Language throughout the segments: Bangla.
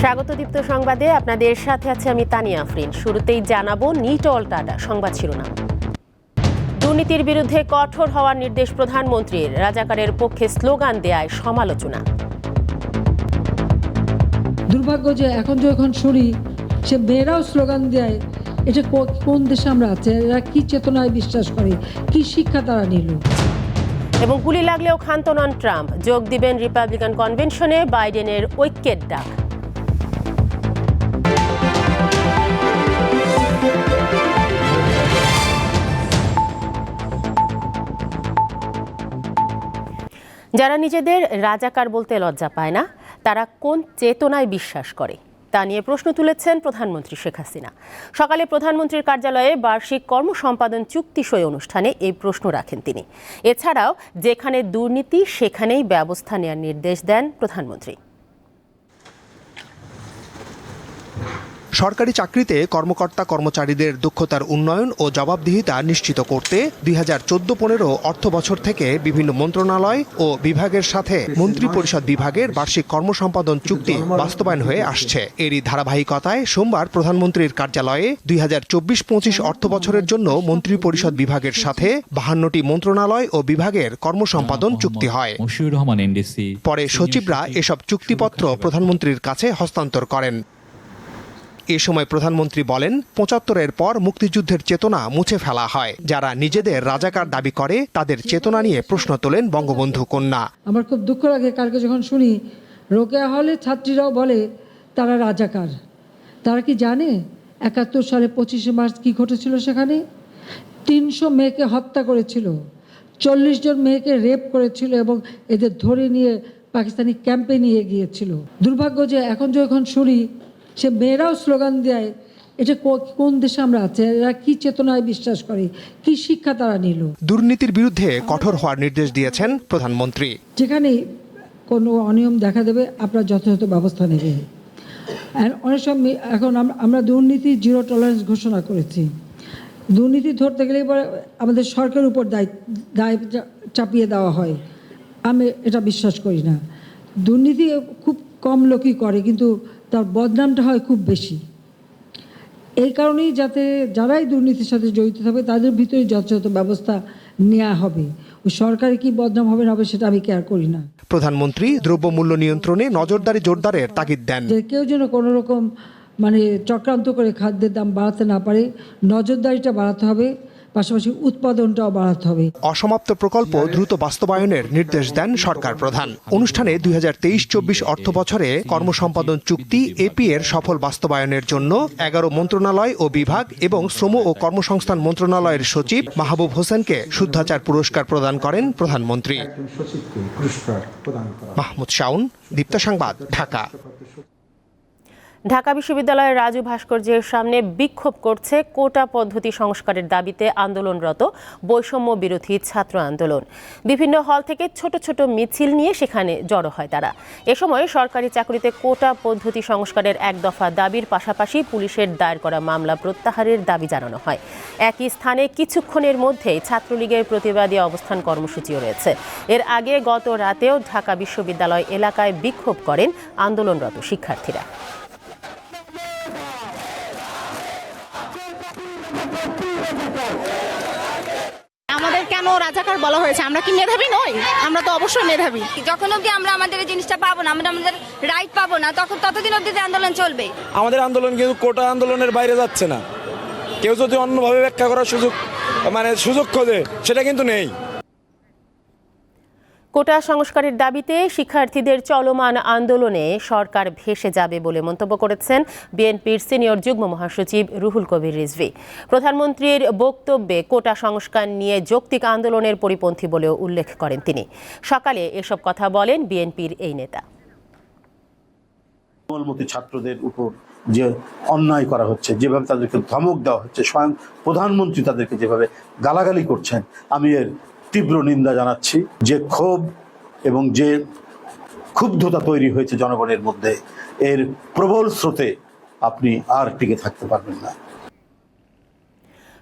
স্বাগত দীপ্ত সংবাদে আপনাদের সাথে আছে আমি তানিয়া আফরিন। শুরুতেই জানাবো নিট অল টাটা সংবাদ শিরোনাম। দুর্নীতির বিরুদ্ধে কঠোর হওয়ার নির্দেশ প্রধানমন্ত্রীর, রাজাকারের পক্ষে স্লোগান দেয়ায় সমালোচনা। দুর্ভাগ্য যে এখন শুনি সে মেয়েরাও স্লোগান দেয়, এটা কোন দেশে আমরা আছি, এরা কি চেতনায় বিশ্বাস করে, কি শিক্ষা তারা নিল। এবং গুলি লাগলেও ক্ষান্ত নন ট্রাম্প, যোগ দিবেন রিপাবলিকান কনভেনশনে, বাইডেনের ঐক্যের ডাক। যারা নিজেদের রাজাকার বলতে লজ্জা পায় না, তারা কোন চেতনায় বিশ্বাস করে তা নিয়ে প্রশ্ন তুলেছেন প্রধানমন্ত্রী শেখ হাসিনা। সকালে প্রধানমন্ত্রীর কার্যালয়ে বার্ষিক কর্মসম্পাদন চুক্তি সই অনুষ্ঠানে এই প্রশ্ন রাখেন তিনি। এছাড়াও যেখানে দুর্নীতি সেখানেই ব্যবস্থা নেওয়ার নির্দেশ দেন প্রধানমন্ত্রী। সরকারি চাকরিতে কর্মকর্তা কর্মচারীদের দক্ষতার উন্নয়ন ও জবাবদিহিতা নিশ্চিত করতে 2014-15 অর্থ বছর থেকে বিভিন্ন মন্ত্রণালয় ও বিভাগের সাথে মন্ত্রিপরিষদ বিভাগের বার্ষিক কর্মসম্পাদন চুক্তি বাস্তবায়ন হয়ে আসছে। এরই ধারাবাহিকতায় সোমবার প্রধানমন্ত্রীর কার্যালয়ে 2024-25 অর্থ বছরের জন্য মন্ত্রিপরিষদ বিভাগের সাথে 52টি মন্ত্রণালয় ও বিভাগের কর্মসম্পাদন চুক্তি হয়। পরে সচিবরা এসব চুক্তিপত্র প্রধানমন্ত্রীর কাছে হস্তান্তর করেন। এ সময় প্রধানমন্ত্রী বলেন, 75-এর পর মুক্তিযুদ্ধের চেতনা মুছে ফেলা হয়। যারা নিজেদের রাজাকার দাবি করে তাদের চেতনা নিয়ে প্রশ্ন তোলেন বঙ্গবন্ধু কন্যা। আমার খুব দুঃখ লাগে কালকে যখন শুনি রোকেয়া হলে ছাত্রীরাও বলে তারা রাজাকার। তারা কি জানে 71 সালে 25শে মার্চ কি ঘটেছিল? সেখানে 300 মেয়েকে হত্যা করেছিল, 40 জন মেয়েকে রেপ করেছিল এবং এদের ধরে নিয়ে পাকিস্তানি ক্যাম্পে নিয়ে গিয়েছিল। দুর্ভাগ্য যে এখন শুনি সে মেয়েরাও স্লোগান দেয়, এটা কোন দেশে আমরা আছি, এরা কি চেতনায় বিশ্বাস করে, কি শিক্ষা তারা নিল। দুর্নীতির বিরুদ্ধে কঠোর হওয়ার নির্দেশ দিয়েছেন প্রধানমন্ত্রী। যেখানে কোনো অনিয়ম দেখা দেবে আপনারা যথাযথ ব্যবস্থা নেবে। অনেক সময় এখন আমরা দুর্নীতি জিরো টলারেন্স ঘোষণা করেছি। দুর্নীতি ধরতে গেলে এবার আমাদের সরকারের উপর দায় চাপিয়ে দেওয়া হয়। আমি এটা বিশ্বাস করি না। দুর্নীতি খুব কম লোকই করে, কিন্তু তার বদনামটা হয় খুব বেশি। এই কারণেই যাতে যারাই দুর্নীতির সাথে জড়িত হবে তাদের ভিতরে যথাযথ ব্যবস্থা নেওয়া হবে। ওই সরকারি কি বদনাম হবে না হবে সেটা আমি কেয়ার করি না। প্রধানমন্ত্রী দ্রব্যমূল্য নিয়ন্ত্রণে নজরদারি জোরদারের তাগিদ দেন। যে কেউ যেন কোনো রকম চক্রান্ত করে খাদ্যের দাম বাড়াতে না পারে, নজরদারিটা বাড়াতে হবে, পাশাপাশি উৎপাদনটাও বাড়াতে হবে। অসমাপ্ত প্রকল্প দ্রুত বাস্তবায়নের নির্দেশ দেন সরকার প্রধান। অনুষ্ঠানে 2023-24 অর্থ বছরে কর্মসম্পাদন চুক্তি এপি এর সফল বাস্তবায়নের জন্য 11 মন্ত্রণালয় ও বিভাগ এবং শ্রম ও কর্মসংস্থান মন্ত্রণালয়ের সচিব মাহবুব হোসেনকে শুদ্ধাচার পুরস্কার প্রদান করেন প্রধানমন্ত্রী। মাহমুদ শাওন, দীপ্ত সংবাদ, ঢাকা। ঢাকা বিশ্ববিদ্যালয়ের রাজু ভাস্কর্যের সামনে বিক্ষোভ করছে কোটা পদ্ধতি সংস্কারের দাবিতে আন্দোলনরত বৈষম্য বিরোধী ছাত্র আন্দোলন। বিভিন্ন হল থেকে ছোট ছোট মিছিল নিয়ে সেখানে জড়ো হয় তারা। এ সময় সরকারি চাকরিতে কোটা পদ্ধতি সংস্কারের এক দফা দাবির পাশাপাশি পুলিশের দায়ের করা মামলা প্রত্যাহারের দাবি জানানো হয়। একই স্থানে কিছুক্ষণের মধ্যেই ছাত্রলীগের প্রতিবাদী অবস্থান কর্মসূচিও রয়েছে। এর আগে গত রাতেও ঢাকা বিশ্ববিদ্যালয় এলাকায় বিক্ষোভ করেন আন্দোলনরত শিক্ষার্থীরা। আমাদের কেন রাজাকার বলা হয়েছে? আমরা কি মেধাবী নই? আমরা তো অবশ্যই মেধাবী। যখন অবধি আমরা আমাদের এই জিনিসটা পাবো না, আমরা আমাদের রাইট পাবো না, ততদিন অবধি আন্দোলন চলবে। আমাদের আন্দোলন কিন্তু কোটা আন্দোলনের বাইরে যাচ্ছে না। কেউ যদি অন্যভাবে ব্যাখ্যা করার সুযোগ খোঁজে, সেটা কিন্তু নেই। কোটা সংস্কারের দাবিতে শিক্ষার্থীদের চলমান আন্দোলনে সরকার ভেসে যাবে বলে মন্তব্য করেছেন বিএনপির সিনিয়র যুগ্ম মহাসচিব রুহুল কবির রিজভী। প্রধানমন্ত্রীর বক্তব্যে কোটা সংস্কার নিয়ে যৌক্তিক আন্দোলনের পরিপন্থী বলেও উল্লেখ করেন তিনি। সকালে এসব কথা বলেন বিএনপির এই নেতা। কোমলমতি ছাত্রদের উপর যে অন্যায় করা হচ্ছে, যেভাবে তাদেরকে ধমক দেওয়া হচ্ছে, স্বয়ং প্রধানমন্ত্রী তাদেরকে যেভাবে গালাগালি করছেন, আমি এর তীব্র নিন্দা জানাচ্ছি। যে ক্ষোভ এবং যে ক্ষুব্ধতা তৈরি হয়েছে জনগণের মধ্যে, এর প্রবল স্রোতে আপনি আর টিকে থাকতে পারবেন না।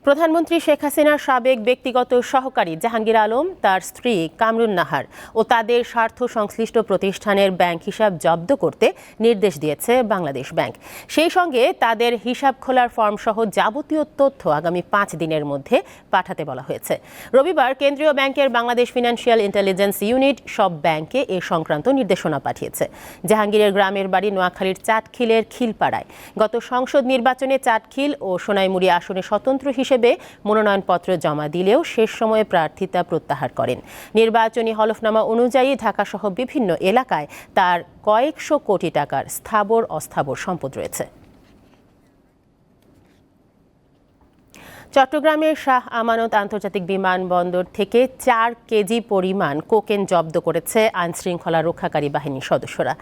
প্রধানমন্ত্রী শেখ হাসিনার সাবেক ব্যক্তিগত সহকারী জাহাঙ্গীর আলম, তার স্ত্রী কামরুন নাহার ও তাদের স্বার্থ সংশ্লিষ্ট প্রতিষ্ঠানের ব্যাংক হিসাব জব্দ করতে নির্দেশ দিয়েছে বাংলাদেশ ব্যাংক। সেই সঙ্গে তাদের হিসাব খোলার ফর্ম সহ যাবতীয় তথ্য আগামী 5 দিনের মধ্যে পাঠাতে বলা হয়েছে। রবিবার কেন্দ্রীয় ব্যাংকের বাংলাদেশ ফিনান্সিয়াল ইন্টেলিজেন্স ইউনিট সব ব্যাংকে এ সংক্রান্ত নির্দেশনা পাঠিয়েছে। জাহাঙ্গীরের গ্রামের বাড়ি নোয়াখালীর চাটখিলের খিলপাড়ায়। গত সংসদ নির্বাচনে চাটখিল ও সোনাইমুড়ি আসনে স্বতন্ত্র হিসেবে মনোনয়নপত্র জমা দিলেও শেষ সময়ে প্রার্থিতা প্রত্যাহার করেন। নির্বাচনী হলফনামা অনুযায়ী ঢাকাসহ বিভিন্ন এলাকায় তার কয়েকশো কোটি টাকার স্থাবর অস্থাবর সম্পদ রয়েছে। চট্টগ্রামের শাহ আমানত আন্তর্জাতিক বিমানবন্দর থেকে 4 কেজি পরিমাণ কোকেন জব্দ করেছে আইনশৃঙ্খলা রক্ষাকারী বাহিনীর সদস্যরা।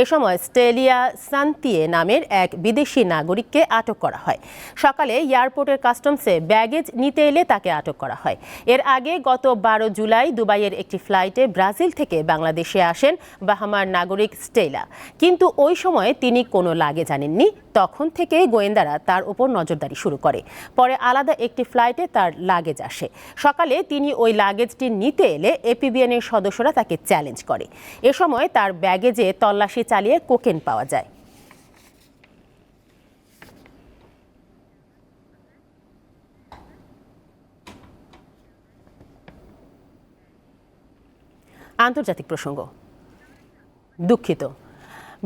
এ সময় স্টেলিয়া সান্তিয়ে নামের এক বিদেশি নাগরিককে আটক করা হয়। সকালে এয়ারপোর্টের কাস্টমসে ব্যাগেজ নিতে এলে তাকে আটক করা হয়। এর আগে গত 12 জুলাই দুবাইয়ের একটি ফ্লাইটে ব্রাজিল থেকে বাংলাদেশে আসেন বাহামার নাগরিক স্টেলা, কিন্তু ওই সময় তিনি কোনো লাগেজ আনেননি। তখন থেকে গোয়েন্দারা তার উপর নজরদারি শুরু করে। পরে আলাদা একটি ফ্লাইটে তার লাগেজ আসে। সকালে তিনি ওই লাগেজটি নিতে এলে এপিবিএনের সদস্যরা তাকে চ্যালেঞ্জ করে। এ সময় তার ব্যাগেজে তল্লাশি চালিয়ে কোকেন পাওয়া যায়। আন্তর্জাতিক প্রসঙ্গ। দুঃখিত,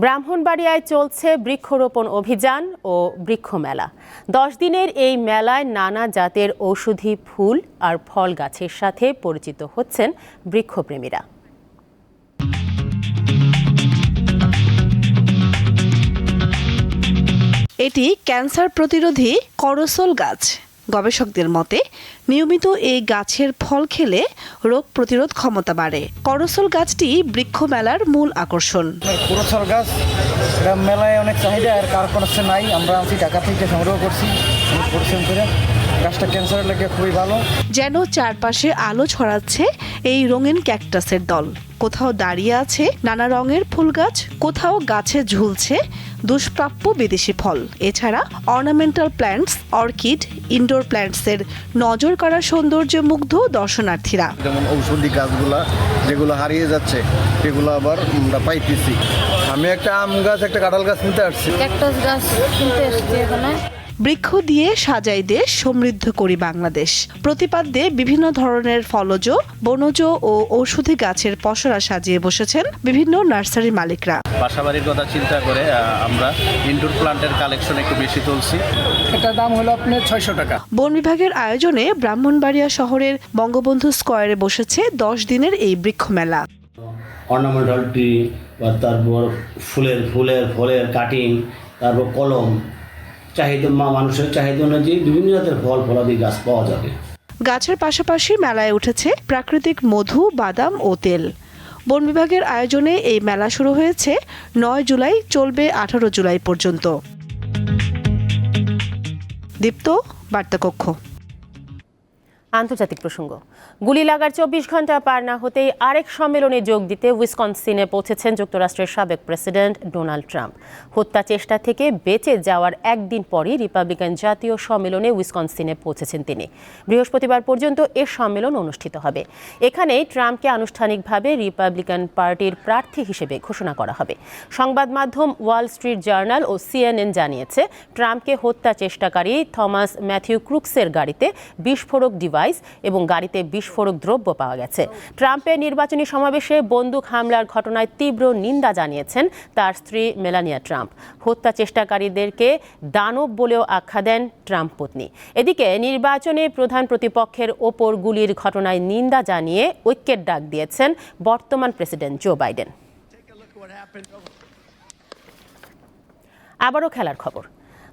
ব্রাহ্মণবাড়িয়ায় চলছে বৃক্ষরোপণ অভিযান ও বৃক্ষ মেলা। 10 দিনের এই মেলায় নানা জাতের ঔষধি ফুল আর ফল গাছের সাথে পরিচিত হচ্ছেন বৃক্ষপ্রেমীরা। এটি ক্যান্সার প্রতিরোধী করসল গাছ। গবেষকদের মতে নিয়মিত এই গাছের ফল খেলে রোগ প্রতিরোধ ক্ষমতা বাড়ে। করসল গাছটি বৃক্ষ মেলার মূল আকর্ষণ। করসল গাছ এটা মেলায় অনেক চাহিদা, আর কার কোনো নাই। আমরা ঢাকা থেকে সংগ্রহ করছি পরিশ্রম করে। গাছটা ক্যান্সারের লাগে খুবই ভালো। যেন চারপাশে আলো ছড়াচ্ছে এই রঙিন ক্যাকটাসের দল। কোথাও দাঁড়িয়ে আছে নানা রঙের ফুল গাছ, কোথাও গাছে ঝুলছে দুষ্প্রাপ্য বিদেশি ফল। এছাড়া অর্নামেন্টাল প্ল্যান্টস, অর্কিড, ইনডোর প্ল্যান্টসের নজর কাড়া সৌন্দর্যে মুগ্ধ দর্শনার্থীরা। যেমন ঔষধি গাছগুলা যেগুলো হারিয়ে যাচ্ছে সেগুলো আবার আমরা পাইতেছি। আমি একটা আম গাছ, একটা কাঁঠাল গাছ নিতে আসছি। ক্যাকটাস গাছ কিনতে এসেছি এখানে। বৃক্ষ দিয়ে সাজাই দেশ, সমৃদ্ধ করি বাংলাদেশ প্রতিপাদ্যে বিভিন্ন ধরনের ফলজ, বনজ ও ঔষধি গাছের পসরা সাজিয়ে বসেছেন বিভিন্ন নার্সারি মালিকরা। বাসাবাড়ির কথা চিন্তা করে আমরা ইনডোর প্লান্টের কালেকশন একটু বেশি তুলছি। এটার দাম হলো আপনার 600 টাকা। বন বিভাগের আয়োজনে ব্রাহ্মণবাড়িয়া শহরের বঙ্গবন্ধু স্কয়ারে বসেছে 10 দিনের এই বৃক্ষ মেলা। অর্নামেন্টাল ট্রি, তারপর ফলের কাটিং, তারপর কলম, চাহিদা মানুষের চাহিদা অনুযায়ী বিভিন্ন জাতের ফলাদি গাছ পাওয়া যাবে। গাছের পাশাপাশি মেলায় উঠেছে প্রাকৃতিক মধু, বাদাম ও তেল। বন বিভাগের আয়োজনে এই মেলা শুরু হয়েছে 9 জুলাই, চলবে 18 জুলাই পর্যন্ত। দীপ্ত, বার্তাকক্ষ। আন্তর্জাতিক প্রসঙ্গ। গুলি লাগার 24 ঘন্টা পার না হতেই আরেক সম্মেলনে যোগ দিতে উইসকনসিনে পৌঁছেছেন যুক্তরাষ্ট্রের সাবেক প্রেসিডেন্ট ডোনাল্ড ট্রাম্প। হত্যা চেষ্টা থেকে বেঁচে যাওয়ার একদিন পরই রিপাবলিকান জাতীয় সম্মেলনে উইসকনসিনে পৌঁছেছেন তিনি। বৃহস্পতিবার পর্যন্ত এ সম্মেলন অনুষ্ঠিত হবে। এখানেই ট্রাম্পকে আনুষ্ঠানিকভাবে রিপাবলিকান পার্টির প্রার্থী হিসেবে ঘোষণা করা হবে। সংবাদ মাধ্যম ওয়াল স্ট্রিট জার্নাল ও CNN জানিয়েছে, ট্রাম্পকে হত্যা চেষ্টাকারী থমাস ম্যাথিউ ক্রুকসের গাড়িতে বিস্ফোরক ডিভাইস এবং গাড়িতে বিস্ফোরক দ্রব্য পাওয়া গেছে। ট্রাম্পের নির্বাচনী সমাবেশে বন্দুক হামলার ঘটনায় তীব্র নিন্দা জানিয়েছেন তার স্ত্রী মেলানিয়া ট্রাম্প। হত্যা চেষ্টাকারীদেরকে দানব বলেও আখ্যা দেন ট্রাম্প পত্নী। এদিকে নির্বাচনে প্রধান প্রতিপক্ষের ওপর গুলির ঘটনায় নিন্দা জানিয়ে ঐক্যের ডাক দিয়েছেন বর্তমান প্রেসিডেন্ট জো বাইডেন। আবারও খেলার খবর।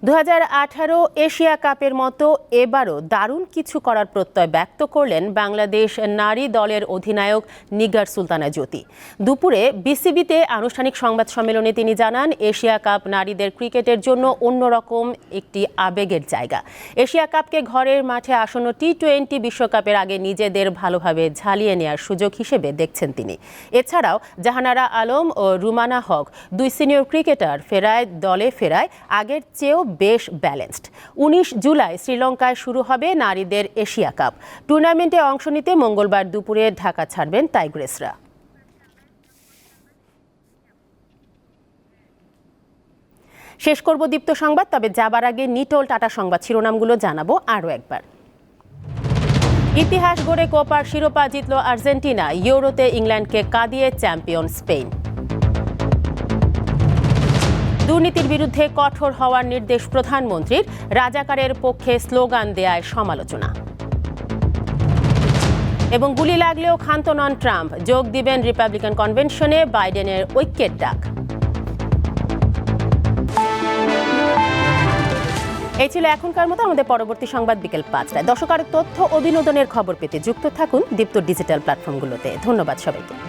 2018 এশিয়া কাপের মতো এবারও দারুণ কিছু করার প্রত্যয় ব্যক্ত করলেন বাংলাদেশ নারী দলের অধিনায়ক নিগার সুলতানা জ্যোতি। দুপুরে বিসিবিতে আনুষ্ঠানিক সংবাদ সম্মেলনে তিনি জানান, এশিয়া কাপ নারীদের ক্রিকেটের জন্য অন্যরকম একটি আবেগের জায়গা। এশিয়া কাপকে ঘরের মাঠে আসন্ন T20 বিশ্বকাপের আগে নিজেদের ভালোভাবে ঝালিয়ে নেওয়ার সুযোগ হিসেবে দেখছেন তিনি। এছাড়াও জাহানারা আলম ও রুমানা হক, 2 সিনিয়র ক্রিকেটার দলে ফেরায় আগের চেয়েও বেশ ব্যালেন্সড। 19 জুলাই শ্রীলঙ্কায় শুরু হবে নারীদের এশিয়া কাপ। টুর্নামেন্টে অংশ নিতে মঙ্গলবার দুপুরে ঢাকা ছাড়বেন টাইগ্রেসরা। শেষ করব দীপ্ত সংবাদ, তবে যাবার আগে নিটোল টাটা সংবাদ শিরোনামগুলো জানাবো আরও একবার। ইতিহাস গড়ে কোপার শিরোপা জিতল আর্জেন্টিনা, ইউরোতে ইংল্যান্ডকে কাঁদিয়ে চ্যাম্পিয়ন স্পেন। দুর্নীতির বিরুদ্ধে কঠোর হওয়ার নির্দেশ প্রধানমন্ত্রীর, রাজাকারের পক্ষে স্লোগান দেয়ায় সমালোচনা। এবং গুলি লাগলেও ক্ষান্ত নন ট্রাম্প, যোগ দিবেন রিপাবলিকান কনভেনশনে, বাইডেনের ঐক্যের ডাক। এই ছিল এখনকার মতো। আমাদের পরবর্তী সংবাদ বিকেল 5টায়। দর্শক, আরও তথ্য ও বিনোদনের খবর পেতে যুক্ত থাকুন দীপ্ত ডিজিটাল প্ল্যাটফর্মগুলোতে। ধন্যবাদ সবাইকে।